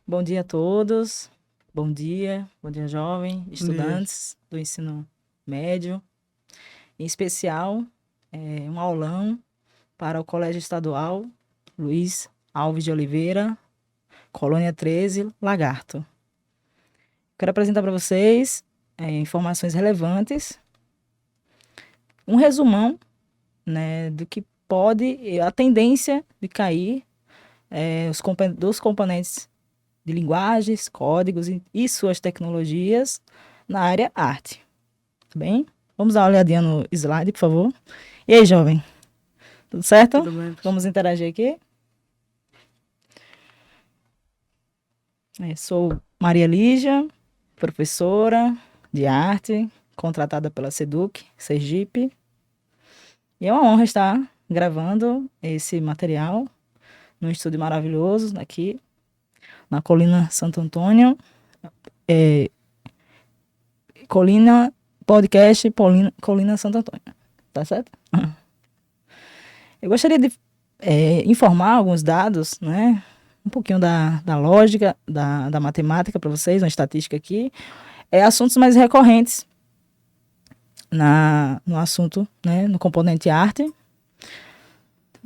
Bom dia a todos. Bom dia, jovem, Bom dia. estudantes do ensino médio. Em especial, um aulão para o Colégio Estadual Luiz Alves de Oliveira, Colônia 13, Lagarto. Quero apresentar para vocês informações relevantes, um resumão, né, do que pode, a tendência de cair dos componentes de linguagens, códigos e suas tecnologias na área arte. Tá bem? Vamos dar uma olhadinha no slide, por favor. E aí, jovem? Tudo certo? Tudo bem, professor? Vamos interagir aqui? Sou Maria Lígia, professora de arte, contratada pela Seduc, Sergipe. E é uma honra estar gravando esse material num estúdio maravilhoso aqui na Colina Santo Antônio. Colina Podcast Colina Santo Antônio. Tá certo? Eu gostaria de informar alguns dados, né? Um pouquinho da lógica, da matemática para vocês, uma estatística aqui. Assuntos mais recorrentes no assunto, né? No componente arte.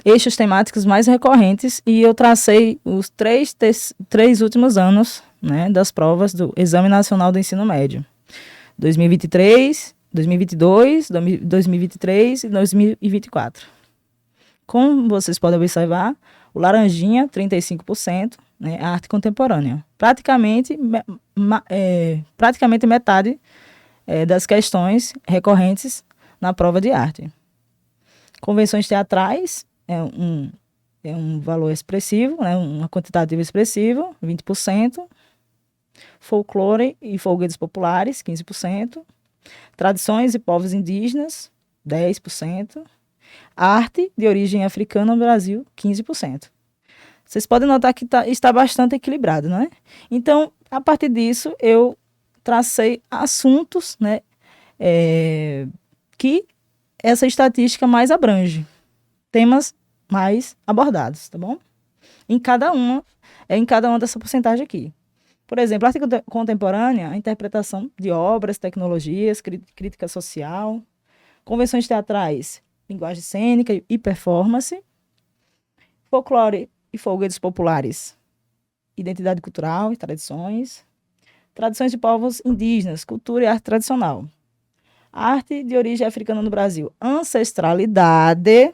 Eixos temáticos mais recorrentes, e eu tracei os três últimos anos, né, das provas do Exame Nacional do Ensino Médio. 2023, 2022, 2023 e 2024. Como vocês podem observar, o laranjinha, 35%, né, arte contemporânea. Praticamente metade das questões recorrentes na prova de arte. Convenções teatrais é um valor expressivo, né, uma quantitativa expressiva, 20%. Folclore e folguedos populares, 15%. Tradições e povos indígenas, 10%. Arte de origem africana no Brasil, 15%. Vocês podem notar que está bastante equilibrado, né? Então, a partir disso, eu tracei assuntos, né, que essa estatística mais abrange. Temas mais abordados, tá bom? Em cada uma dessa porcentagem aqui. Por exemplo, arte contemporânea, a interpretação de obras, tecnologias, crítica social, convenções teatrais, linguagem cênica e performance, folclore e folguedos populares, identidade cultural e tradições, tradições de povos indígenas, cultura e arte tradicional, arte de origem africana no Brasil, ancestralidade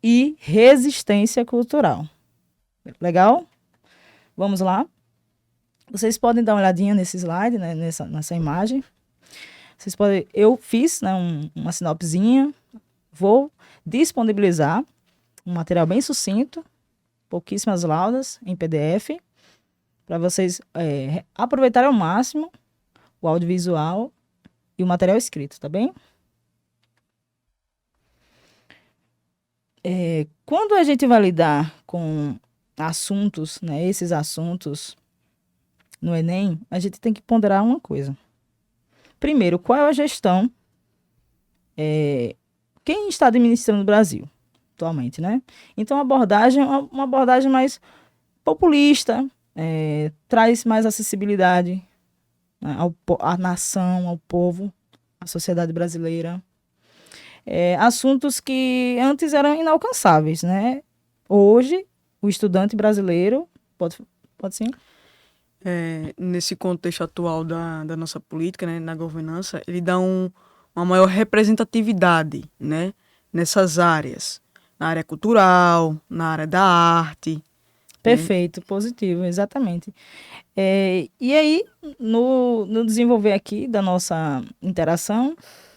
e resistência cultural. Legal? Vamos lá? Vocês podem dar uma olhadinha nesse slide, né, nessa imagem. Vocês podem, eu fiz, né, uma sinopsezinha. Vou disponibilizar um material bem sucinto, pouquíssimas laudas em PDF, para vocês aproveitarem ao máximo o audiovisual e o material escrito, tá bem? Quando a gente vai lidar com assuntos, né, esses assuntos no Enem, a gente tem que ponderar uma coisa. Primeiro, qual é a gestão? Quem está administrando o Brasil atualmente, né? Então, a abordagem é uma abordagem mais populista, traz mais acessibilidade, né, à nação, ao povo, à sociedade brasileira. Assuntos que antes eram inalcançáveis, né? Hoje, o estudante brasileiro, pode sim? Nesse contexto atual da nossa política, né, na governança, ele dá uma maior representatividade, né, nessas áreas. Na área cultural, na área da arte. Perfeito, positivo, exatamente. E aí, no desenvolver aqui da nossa interação,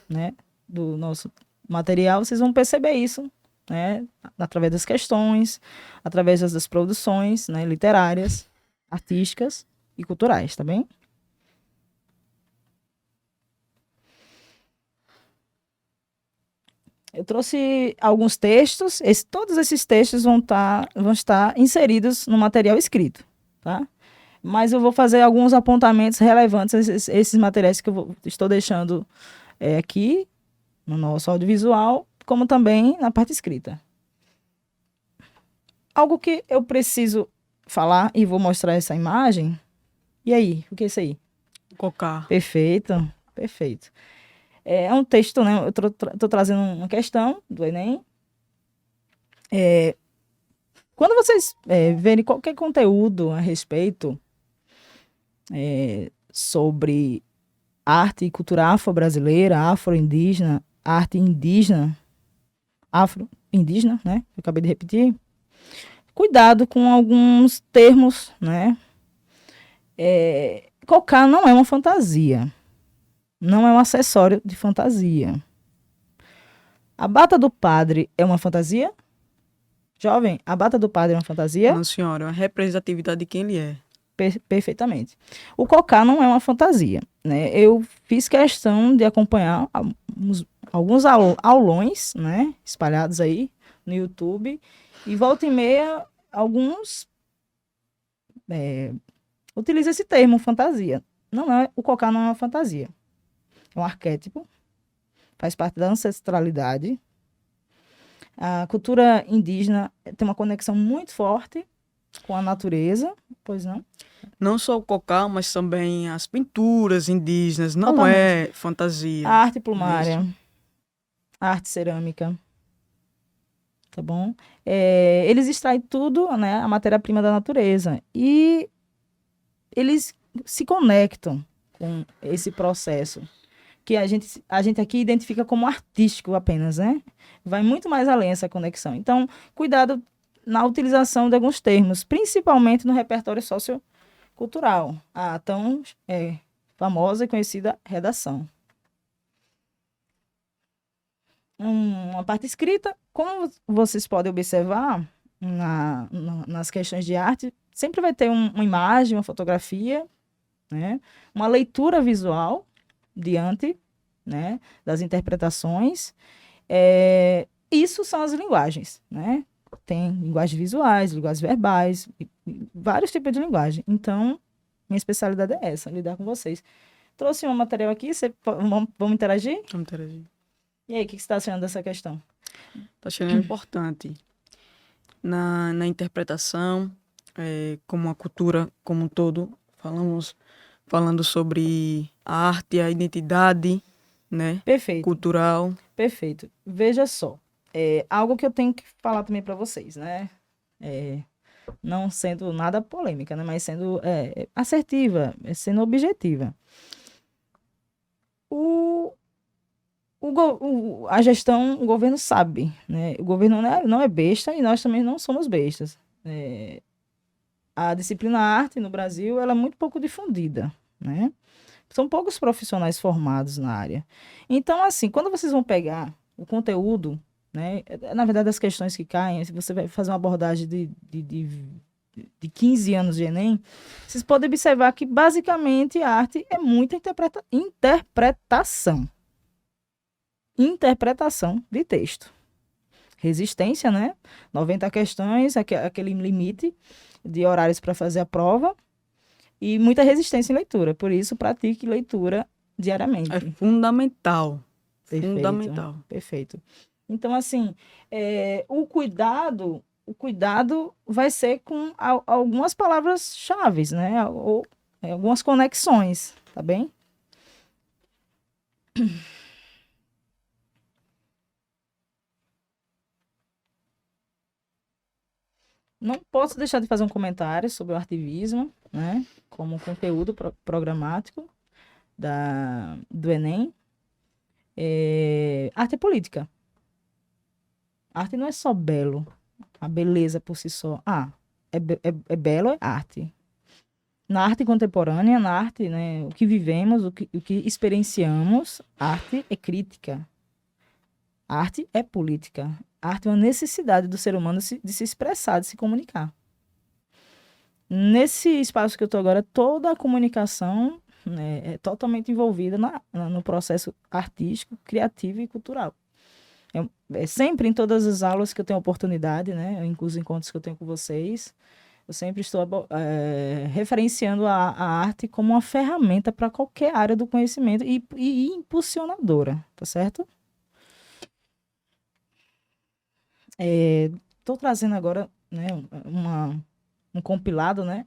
né, do nosso material, vocês vão perceber isso, né, através das questões, através das produções, né, literárias, artísticas e culturais, tá bem? Eu trouxe alguns textos, todos esses textos vão estar inseridos no material escrito, tá? Mas eu vou fazer alguns apontamentos relevantes a esses materiais que estou deixando aqui no nosso audiovisual, como também na parte escrita. Algo que eu preciso falar, e vou mostrar essa imagem, E aí, o que é isso aí? Cocá. Perfeito, perfeito. É um texto, né? Eu tô trazendo uma questão do Enem. Quando vocês verem qualquer conteúdo a respeito sobre arte e cultura afro-brasileira, afro-indígena, arte indígena, afro-indígena, né? Eu acabei de repetir. Cuidado com alguns termos, né? Cocá não é uma fantasia. Não é um acessório de fantasia. A bata do padre é uma fantasia? Jovem, a bata do padre é uma fantasia? Não, senhora, é uma representatividade de quem ele é. Perfeitamente. O cocá não é uma fantasia, né? Eu fiz questão de acompanhar alguns aulões, né? Espalhados aí no YouTube. E volta e meia, alguns utilizam esse termo, fantasia. Não é, o cocá não é uma fantasia. É um arquétipo, faz parte da ancestralidade. A cultura indígena tem uma conexão muito forte com a natureza, pois não? Não só o cocá, mas também as pinturas indígenas. Não Totalmente. é fantasia. A arte Não é plumária, isso? a arte cerâmica, tá bom? Eles extraem tudo, né, a matéria-prima da natureza. E eles se conectam com esse processo, que a gente aqui identifica como artístico apenas, né? Vai muito mais além essa conexão. Então, cuidado na utilização de alguns termos, principalmente no repertório sociocultural, a tão famosa e conhecida redação. Uma parte escrita, como vocês podem observar nas questões de arte, sempre vai ter uma imagem, uma fotografia, né? Uma leitura visual diante, né, das interpretações. Isso são as linguagens, né? Tem linguagens visuais, linguagens verbais, e vários tipos de linguagem. Então, minha especialidade é essa, lidar com vocês. Trouxe um material aqui, vamos interagir? Vamos interagir. E aí, o que você está achando dessa questão? Está achando importante na interpretação, como a cultura como um todo. Falando sobre a arte e a identidade, né, Perfeito, cultural. perfeito. Veja só, algo que eu tenho que falar também para vocês, né? Não sendo nada polêmica, né? Mas sendo assertiva, sendo objetiva. O, a gestão, o governo sabe, né? O governo não é besta e nós também não somos bestas. A disciplina arte no Brasil, ela é muito pouco difundida, né? São poucos profissionais formados na área. Então, assim, quando vocês vão pegar o conteúdo, né? Na verdade, as questões que caem, se você vai fazer uma abordagem de 15 anos de Enem, vocês podem observar que, basicamente, a arte é muita interpretação. Interpretação de texto. Resistência, né? 90 questões, aquele limite de horários para fazer a prova. E muita resistência em leitura. Por isso, pratique leitura diariamente. É fundamental. Perfeito. Fundamental. Perfeito. Então, assim, o cuidado vai ser com algumas palavras-chave, né? Ou algumas conexões, tá bem? Não posso deixar de fazer um comentário sobre o artivismo, né? Como conteúdo programático do Enem. Arte é política. Arte não é só belo, a beleza por si só. É belo, é arte. Na arte contemporânea, na arte, né, o que vivemos, o que experienciamos, arte é crítica. Arte é política. Arte é uma necessidade do ser humano de se expressar, de se comunicar. Nesse espaço que eu estou agora, toda a comunicação, né, é totalmente envolvida no processo artístico, criativo e cultural. Sempre em todas as aulas que eu tenho oportunidade, né, inclusive os encontros que eu tenho com vocês, eu sempre estou referenciando a arte como uma ferramenta para qualquer área do conhecimento e impulsionadora, tá certo? Estou trazendo agora, né, um compilado, né,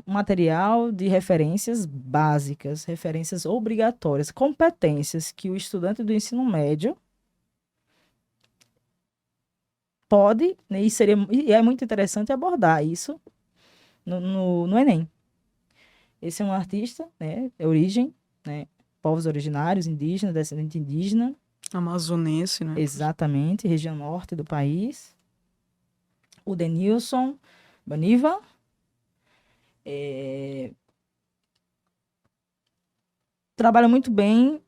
material de referências básicas, referências obrigatórias, competências que o estudante do ensino médio pode, né, e é muito interessante abordar isso no Enem. Esse é um artista, né, de origem, né, povos originários, indígenas, descendente indígena. Amazonense, né? Exatamente, região norte do país. O Denilson Baniva. Trabalha muito bem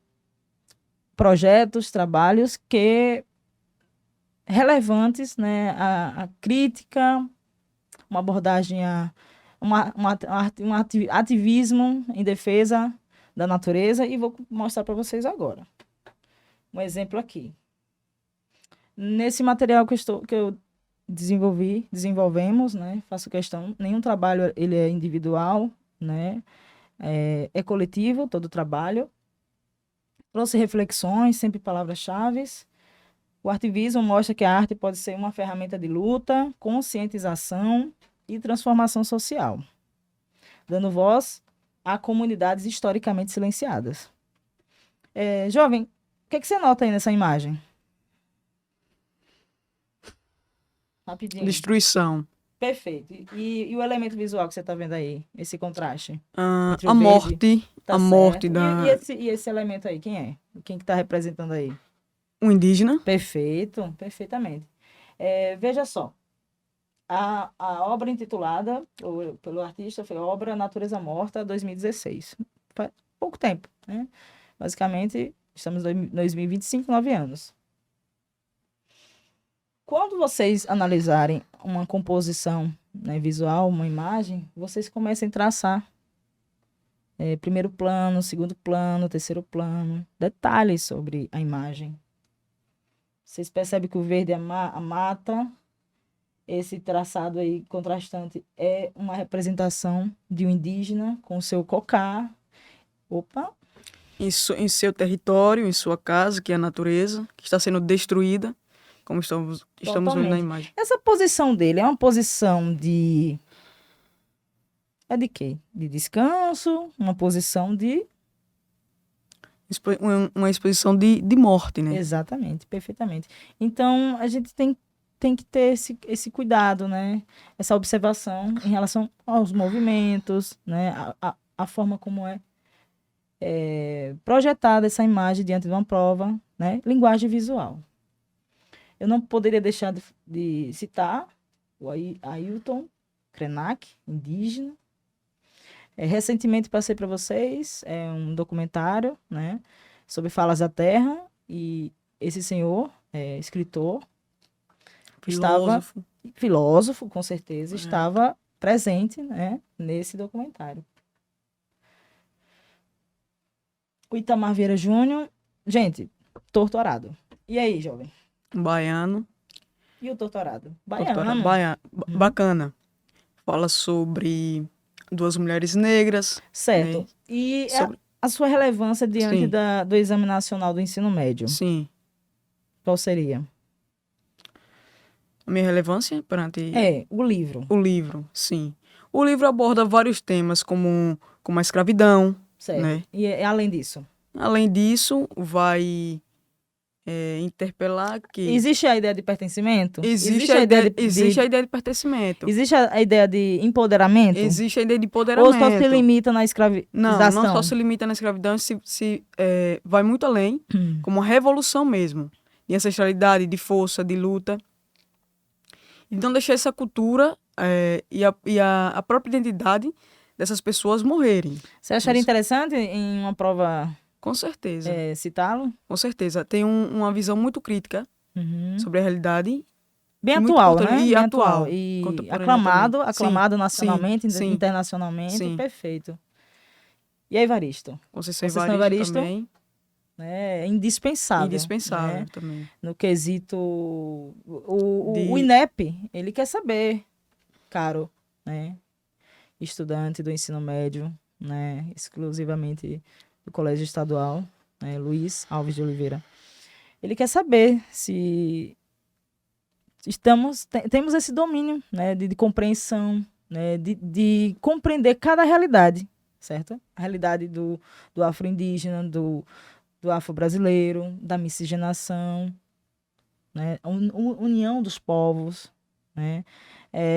projetos, trabalhos que relevantes, né, a crítica, uma abordagem, um ativismo em defesa da natureza, e vou mostrar para vocês agora. Um exemplo aqui. Nesse material que eu desenvolvemos, né, faço questão, nenhum trabalho ele é individual, né, é coletivo, todo trabalho. Trouxe reflexões, sempre palavras-chave. O ativismo mostra que a arte pode ser uma ferramenta de luta, conscientização e transformação social, dando voz a comunidades historicamente silenciadas. Jovem, o que você nota aí nessa imagem? Rapidinho. Destruição. Perfeito. E o elemento visual que você está vendo aí? Esse contraste? A morte. Tá a certo. morte da... E esse elemento aí, quem é? Quem que está representando aí? Um indígena. Perfeito, perfeitamente. Veja só. A obra intitulada pelo artista foi Obra Natureza Morta, 2016. Faz pouco tempo, né? Basicamente, estamos em 2025, 9 anos. Quando vocês analisarem uma composição, né, visual, uma imagem, vocês começam a traçar primeiro plano, segundo plano, terceiro plano, detalhes sobre a imagem. Vocês percebem que o verde é a mata, esse traçado aí contrastante é uma representação de um indígena com o seu cocá. Opa! Em seu território, em sua casa, que é a natureza, que está sendo destruída, como estamos vendo na imagem. Essa posição dele é uma posição de... É de quê? De descanso, uma posição de... Uma exposição de morte, né? Exatamente, perfeitamente. Então, a gente tem que ter esse cuidado, né? Essa observação em relação aos movimentos, né? A forma como é projetada essa imagem diante de uma prova, né? Linguagem visual. Eu não poderia deixar de citar o Ailton Krenak, indígena. Recentemente passei para vocês um documentário, né, sobre falas da terra, e esse senhor, escritor, filósofo, com certeza, estava presente, né, nesse documentário. O Itamar Vieira Júnior, gente, torturado. E aí, jovem? Baiano. E o doutorado? Baiano. Bacana. Fala sobre 2 mulheres negras. Certo. Né? E a sua relevância diante do Exame Nacional do Ensino Médio? Sim. Qual seria? A minha relevância perante... o livro. O livro, sim. O livro aborda vários temas, como a escravidão. Certo. Né? E além disso? Além disso, vai... interpelar que... Existe a ideia de pertencimento? Existe a ideia de pertencimento. Existe a ideia de empoderamento? Existe a ideia de empoderamento. Ou só se limita na escravidão? Não só se limita na escravidão, vai muito além, como uma revolução mesmo, de ancestralidade, de força, de luta. Então, deixar essa cultura e a própria identidade dessas pessoas morrerem. Você acharia interessante em uma prova... Com certeza. Citá-lo? Com certeza. Tem uma visão muito crítica sobre a realidade. Bem atual, né? E atual. E aclamado nacionalmente, internacionalmente. Sim. Perfeito. E a Evaristo? Conceição Evaristo também. É indispensável. Indispensável, né? Também. No quesito... O INEP, ele quer saber, caro, né? Estudante do ensino médio, né? Exclusivamente... do Colégio Estadual, né, Luiz Alves de Oliveira. Ele quer saber se temos esse domínio, né, de compreensão, né, de compreender cada realidade, certo? A realidade do afro-indígena, do afro-brasileiro, da miscigenação, né? A união dos povos, né?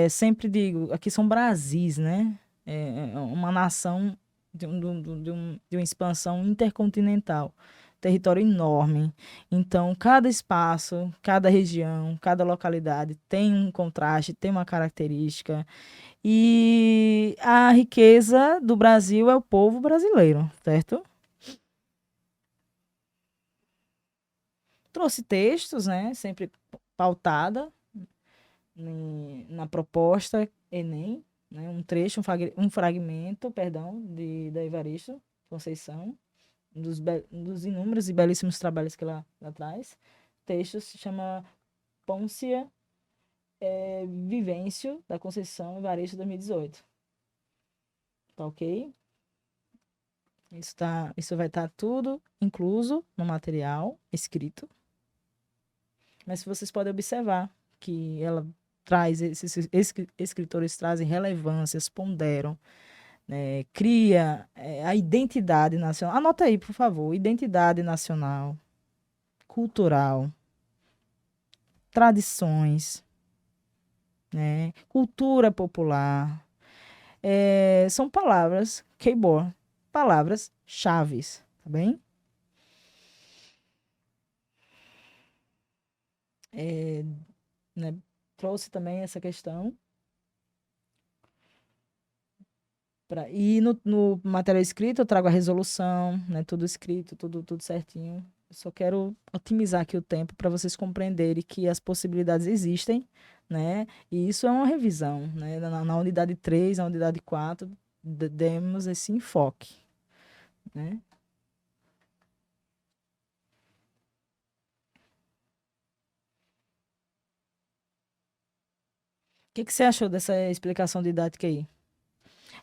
Sempre digo, aqui são Brasis, né? É uma nação de uma expansão intercontinental, território enorme. Então, cada espaço, cada região, cada localidade tem um contraste, tem uma característica. E a riqueza do Brasil é o povo brasileiro, certo? Trouxe textos, né? Sempre pautada na proposta Enem, né? Um trecho, um fragmento, perdão, da Evaristo Conceição, dos inúmeros e belíssimos trabalhos que ela traz. O texto se chama Pôncia Vivêncio da Conceição Evaristo 2018. Tá ok? Isso vai estar tudo incluso no material escrito. Mas vocês podem observar que ela traz, esses escritores trazem relevâncias, ponderam, né, cria a identidade nacional. Anota aí, por favor, identidade nacional, cultural, tradições, né, cultura popular. São palavras, keyboard, palavras chaves, tá bem? Né, trouxe também essa questão. E no material escrito eu trago a resolução, né, tudo escrito, tudo certinho. Eu só quero otimizar aqui o tempo para vocês compreenderem que as possibilidades existem, né? E isso é uma revisão, né? Na unidade 3, na unidade 4, demos esse enfoque, né? O que você achou dessa explicação didática aí?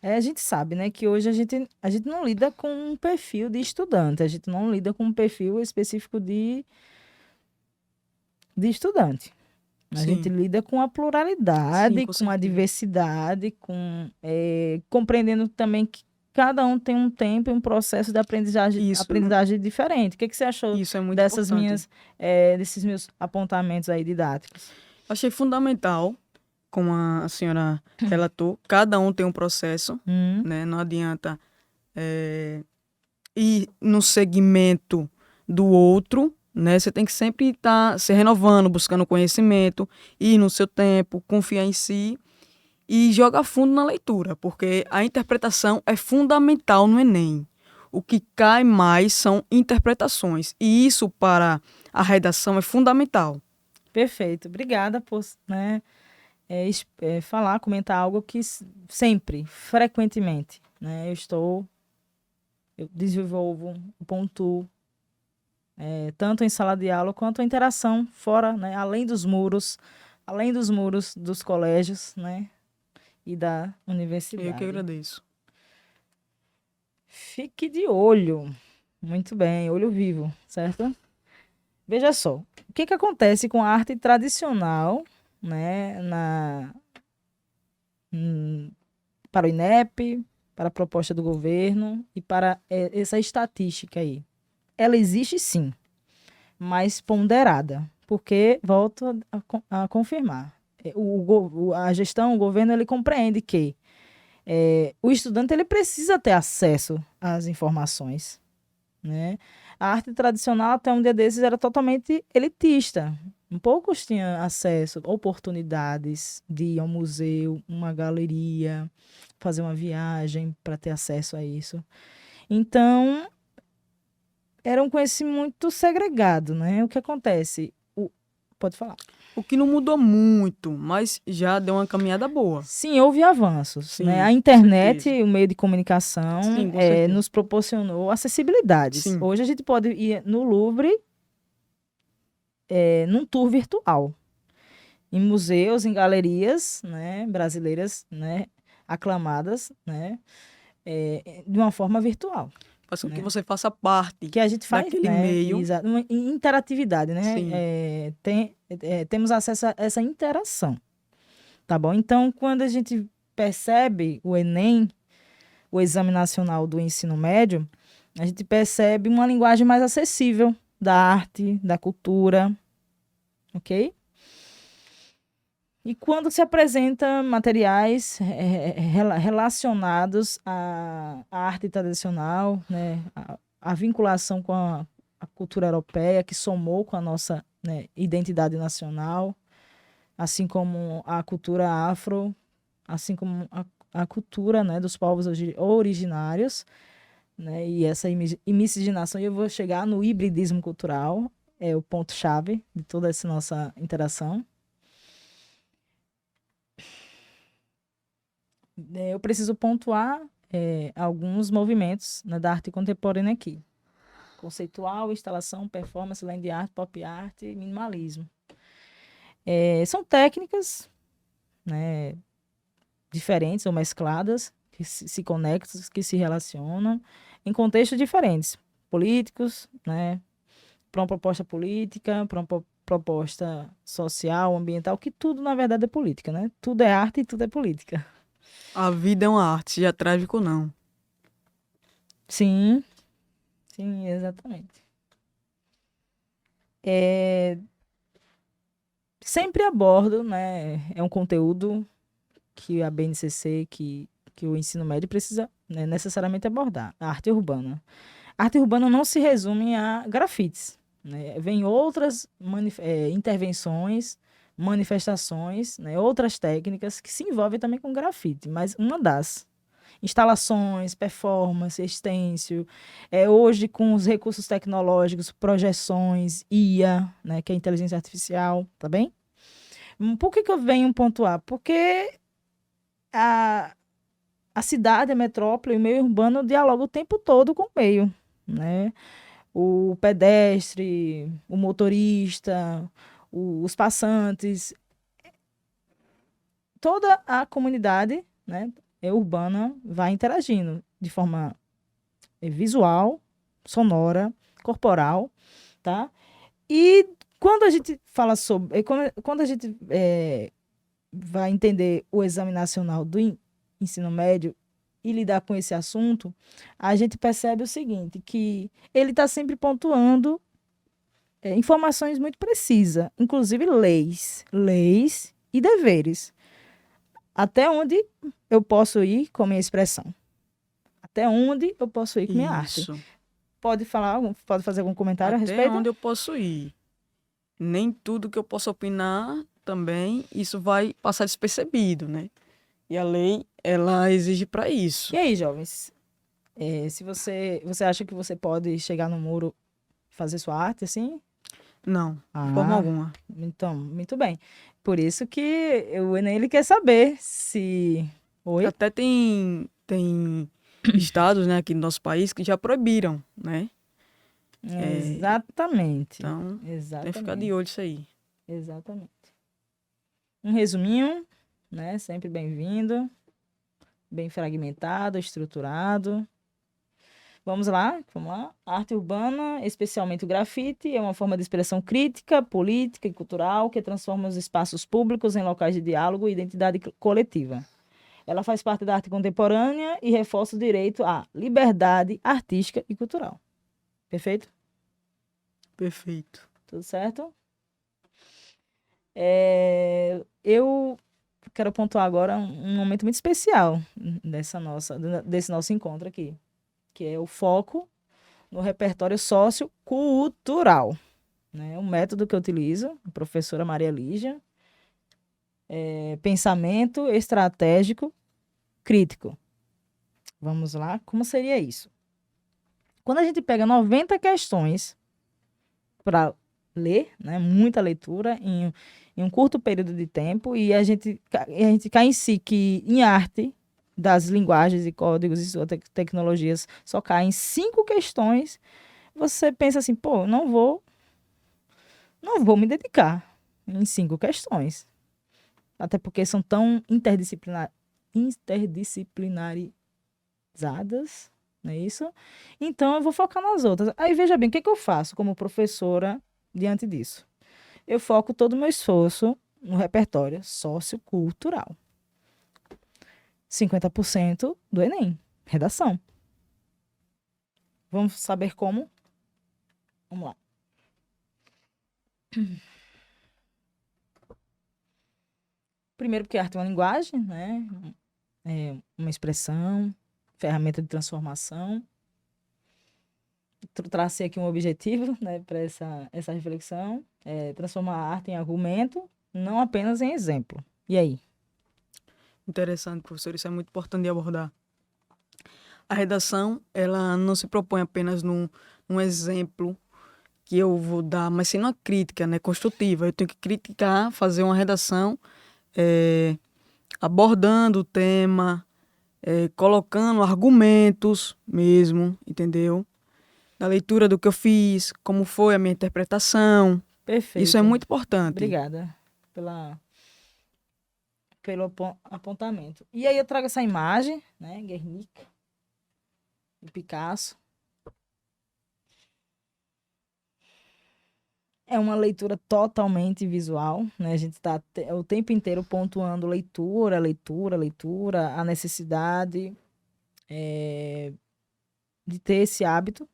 A gente sabe, né, que hoje a gente não lida com um perfil de estudante, a gente não lida com um perfil específico de estudante. A gente Sim, lida com a sim, pluralidade, com com a certeza. diversidade, compreendendo também que cada um tem um tempo e um processo de Isso, aprendizagem diferente. O que você achou isso é muito importante. desses meus apontamentos aí didáticos? Achei fundamental, como a senhora relatou, cada um tem um processo, Hum, né? Não adianta ir no segmento do outro, né? Você tem que sempre estar se renovando, buscando conhecimento, ir no seu tempo, confiar em si e jogar fundo na leitura, porque a interpretação é fundamental no Enem. O que cai mais são interpretações, e isso para a redação é fundamental. perfeito. Obrigada por, né, falar, comentar algo que sempre, frequentemente, né, eu desenvolvo, pontuo, tanto em sala de aula quanto a interação fora, né, além dos muros dos colégios, né, e da Eu que universidade. agradeço. Fique de olho. Muito bem, olho vivo, certo? Veja só, o que acontece com a arte tradicional, né, para o INEP, para a proposta do governo e para essa estatística aí? Ela existe sim, mas ponderada, porque, volto a confirmar, a gestão, o governo, ele compreende que o estudante ele precisa ter acesso às informações, né? A arte tradicional, até um dia desses, era totalmente elitista. Poucos tinham acesso, oportunidades de ir ao museu, uma galeria, fazer uma viagem para ter acesso a isso. Então, era um conhecimento muito segregado, né? O que acontece? Pode falar. O que não mudou muito, mas já deu uma caminhada boa. Sim, houve avanços, né? Sim, A com certeza. internet, o meio de comunicação, Sim, com certeza. nos proporcionou acessibilidades. Sim, Hoje a gente pode ir no Louvre, num tour virtual, em museus, em galerias, né, brasileiras, né, aclamadas, né, de uma forma virtual, faz com que né? você faça parte Que a gente faz, daquele né, meio. uma interatividade, né? Sim, Temos acesso a essa interação, tá bom? Então, quando a gente percebe o Enem, o Exame Nacional do Ensino Médio, a gente percebe uma linguagem mais acessível da arte, da cultura, ok? E quando se apresenta materiais relacionados à arte tradicional, né, a vinculação com a cultura europeia, que somou com a nossa, né, identidade nacional, assim como a cultura afro, assim como a cultura, né, dos povos originários, né, e essa miscigenação, e eu vou chegar no hibridismo cultural, é o ponto-chave de toda essa nossa interação. Eu preciso pontuar alguns movimentos, né, da arte contemporânea aqui. Conceitual, instalação, performance, land art, pop art e minimalismo. São técnicas, né, diferentes ou mescladas, que se conectam, que se relacionam em contextos diferentes, políticos, né, para uma proposta política, para uma proposta social, ambiental, que tudo, na verdade, é política, né? Tudo é arte e tudo é política. A vida é uma arte, seja trágico ou não. Sim, sim, exatamente. Sempre abordo, né? É um conteúdo que a BNCC, que o ensino médio precisa, né, necessariamente abordar. A arte urbana. A arte urbana não se resume a grafites, né? Vem outras intervenções, manifestações, né? Outras técnicas que se envolvem também com grafite, mas uma das instalações, performance, extensio, hoje com os recursos tecnológicos, projeções, IA, né, que é inteligência artificial, tá bem? Por que eu venho pontuar? Porque a cidade, a metrópole, o meio urbano dialoga o tempo todo com o meio, né? O pedestre, o motorista, os passantes, toda a comunidade, né, urbana vai interagindo de forma visual, sonora, corporal, tá? E quando a gente fala sobre, quando a gente vai entender o Exame Nacional do Ensino Médio e lidar com esse assunto, a gente percebe o seguinte, que ele está sempre pontuando informações muito precisas, inclusive leis e deveres. Até onde eu posso ir com minha expressão? Até onde eu posso ir com minha arte? Pode fazer algum comentário a respeito? Até onde eu posso ir. Nem tudo que eu posso opinar também, isso vai passar despercebido, né? E a lei, ela exige para isso. E aí, jovens? Se você acha que você pode chegar no muro e fazer sua arte, assim? Não, de forma alguma. Então, muito bem. Por isso que o Enem ele quer saber se... Oi? Até tem estados, né, aqui no nosso país que já proibiram, né? Exatamente. Então, Exatamente. tem que ficar de olho isso aí. Exatamente. Um resuminho, né? Sempre bem-vindo. Bem fragmentado, estruturado. Vamos lá. A arte urbana, especialmente o grafite, é uma forma de expressão crítica, política e cultural que transforma os espaços públicos em locais de diálogo e identidade coletiva. Ela faz parte da arte contemporânea e reforça o direito à liberdade artística e cultural. Perfeito? Perfeito. Tudo certo? Eu quero pontuar agora um momento muito especial desse nosso encontro aqui, que é o foco no repertório sociocultural, né? Um método que eu utilizo, a professora Maria Lígia, pensamento estratégico crítico. Vamos lá, como seria isso? Quando a gente pega 90 questões para ler, né, muita leitura em um curto período de tempo, e a gente cai em si que em arte, das linguagens e códigos e outras tecnologias, só caem 5 questões, você pensa assim, pô, não vou me dedicar em 5 questões. Até porque são tão interdisciplinarizadas, não é isso? Então, eu vou focar nas outras. Aí, veja bem, o que eu faço como professora diante disso? Eu foco todo o meu esforço no repertório sociocultural. 50% do Enem. Redação. Vamos saber como? Vamos lá. Primeiro, porque arte é uma linguagem, né? É uma expressão, ferramenta de transformação. Tracei aqui um objetivo, né, para essa reflexão. Transformar a arte em argumento, não apenas em exemplo. E aí? Interessante, professor, isso é muito importante de abordar. A redação, ela não se propõe apenas num exemplo que eu vou dar, mas sim uma crítica, né, construtiva. Eu tenho que criticar, fazer uma redação abordando o tema, colocando argumentos mesmo, entendeu? Da leitura do que eu fiz, como foi a minha interpretação. Perfeito. Isso é muito importante. Obrigada pelo apontamento. E aí eu trago essa imagem, né, Guernica, de Picasso. É uma leitura totalmente visual, né? A gente está o tempo inteiro pontuando leitura, leitura, leitura, a necessidade de ter esse hábito.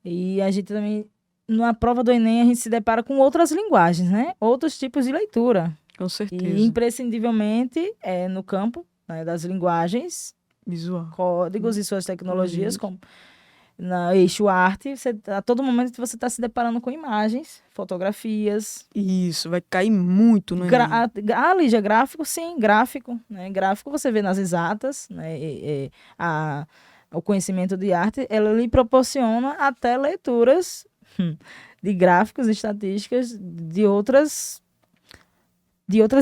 E a gente também, na prova do Enem, a gente se depara com outras linguagens, né? Outros tipos de leitura. Com certeza. E, imprescindivelmente, no campo, né, das linguagens, visual, códigos e suas tecnologias, como na eixo arte, a todo momento você está se deparando com imagens, fotografias. Isso, vai cair muito no Enem. Lígia, gráfico, sim, gráfico. Né? Gráfico você vê nas exatas, né? O conhecimento de arte, ela lhe proporciona até leituras de gráficos, estatísticas de outras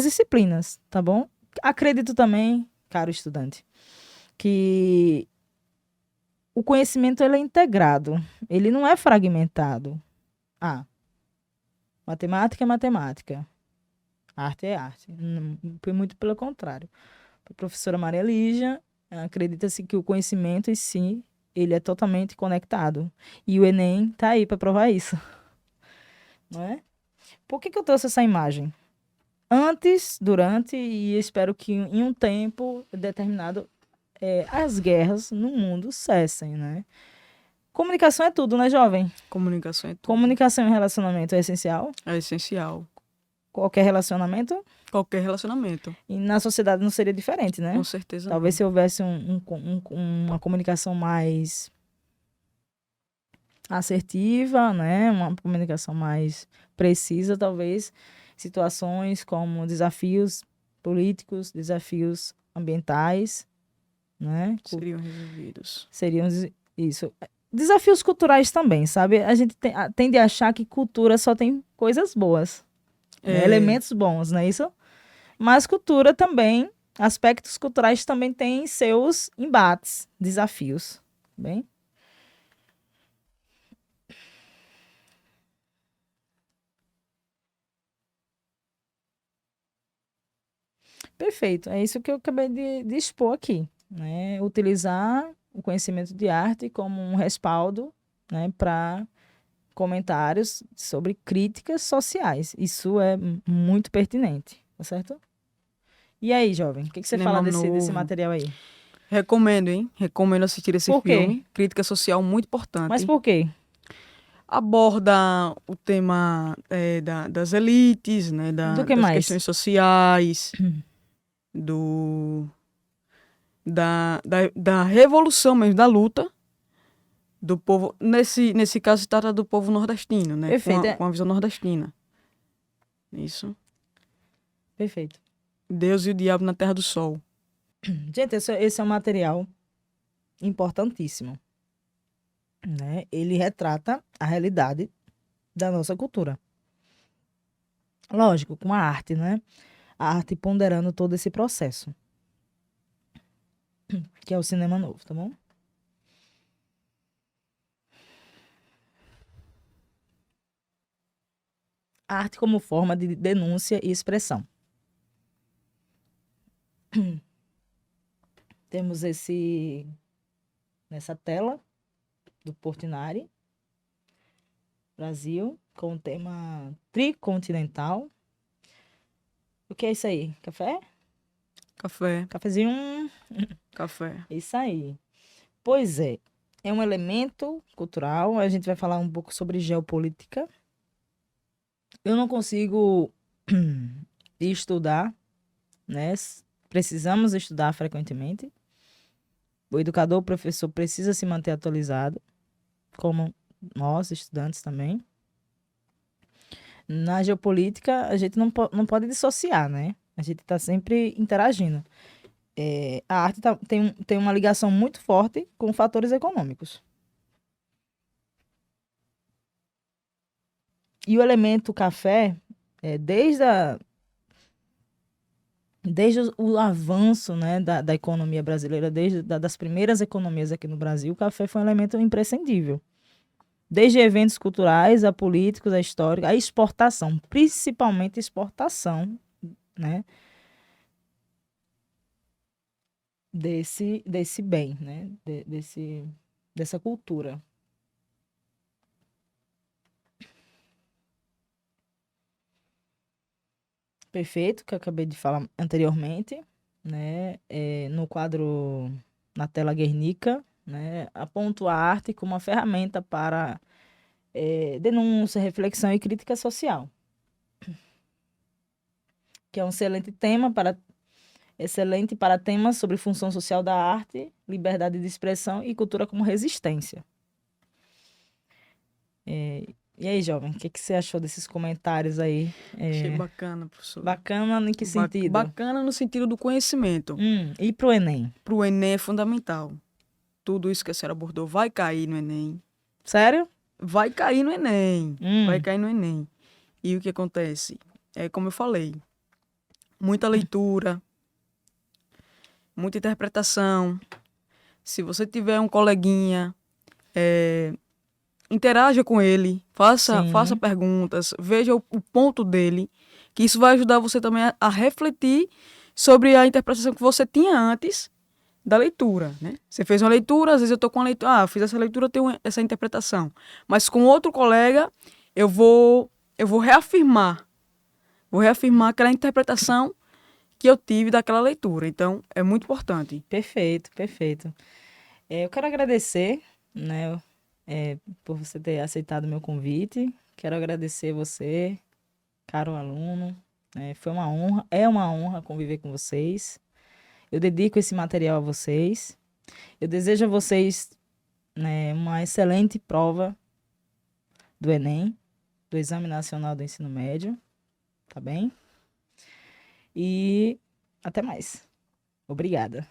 disciplinas, tá bom? Acredito também, caro estudante, que o conhecimento ele é integrado, ele não é fragmentado. Matemática é matemática, arte é arte. Muito pelo contrário. A professora Maria Lígia acredita-se que o conhecimento em si, ele é totalmente conectado. E o Enem está aí para provar isso. Não é? Por que eu trouxe essa imagem? Antes, durante e espero que em um tempo determinado as guerras no mundo cessem, né? Comunicação é tudo, né, jovem? Comunicação é tudo. Comunicação e relacionamento é essencial? É essencial. Qualquer relacionamento? Qualquer relacionamento. E na sociedade não seria diferente, né? Com certeza Talvez não. se houvesse uma comunicação mais assertiva, né? Uma comunicação mais precisa, talvez situações como desafios políticos, desafios ambientais, né? Seriam resolvidos. Seriam isso. Desafios culturais também, sabe? A gente tende a achar que cultura só tem coisas boas, né? Elementos bons, não é isso? Mas cultura também, aspectos culturais também têm seus embates, desafios, bem? Perfeito, é isso que eu acabei de expor aqui, né? Utilizar o conhecimento de arte como um respaldo, né, para comentários sobre críticas sociais. Isso é muito pertinente, tá certo? E aí, jovem, o que você fala desse material aí? Recomendo, hein? Recomendo assistir esse filme. Crítica social muito importante. Mas por quê? Aborda o tema das elites, né? Do que das mais? questões sociais, da revolução mesmo, da luta do povo. Nesse caso, se trata do povo nordestino, né? Perfeito. Com a visão nordestina. Isso. Perfeito. Deus e o Diabo na Terra do Sol. Gente, esse é um material importantíssimo, né? Ele retrata a realidade da nossa cultura. Lógico, com a arte, né? A arte ponderando todo esse processo, que é o cinema novo, tá bom? A arte como forma de denúncia e expressão. Temos nessa tela do Portinari, Brasil, com o tema tricontinental. O que é isso aí? Café? Café. Cafezinho, Café. isso aí. Pois é um elemento cultural. A gente vai falar um pouco sobre geopolítica. Eu não consigo estudar, né? Precisamos estudar frequentemente. O educador, o professor precisa se manter atualizado, como nós, estudantes também. Na geopolítica, a gente não pode dissociar, né? A gente está sempre interagindo. A arte tem uma ligação muito forte com fatores econômicos. E o elemento café, desde o avanço, né, da economia brasileira, das primeiras economias aqui no Brasil, o café foi um elemento imprescindível. Desde eventos culturais, a políticos, a histórica, a exportação, principalmente exportação, né, desse bem, né, dessa cultura. Perfeito, que eu acabei de falar anteriormente, né, no quadro, na tela Guernica, né, aponto a arte como uma ferramenta para denúncia, reflexão e crítica social, que é um excelente para temas sobre função social da arte, liberdade de expressão e cultura como resistência. E aí, jovem, o que você achou desses comentários aí? Achei bacana, professor. Bacana em que sentido? Bacana no sentido do conhecimento. E pro Enem? Pro Enem é fundamental. Tudo isso que a senhora abordou vai cair no Enem. Sério? Vai cair no Enem. Vai cair no Enem. E o que acontece? É como eu falei, muita leitura, muita interpretação. Se você tiver um coleguinha, interaja com ele, faça perguntas, veja o ponto dele, que isso vai ajudar você também a refletir sobre a interpretação que você tinha antes da leitura, né? Você fez uma leitura, às vezes eu tô com uma leitura, fiz essa leitura, tenho essa interpretação. Mas com outro colega, eu vou reafirmar aquela interpretação que eu tive daquela leitura. Então, é muito importante. Perfeito, perfeito. Eu quero agradecer, né, por você ter aceitado o meu convite. Quero agradecer você, caro aluno. Foi uma honra, é uma honra conviver com vocês. Eu dedico esse material a vocês. Eu desejo a vocês, né, uma excelente prova do Enem, do Exame Nacional do Ensino Médio, tá bem? E até mais. Obrigada.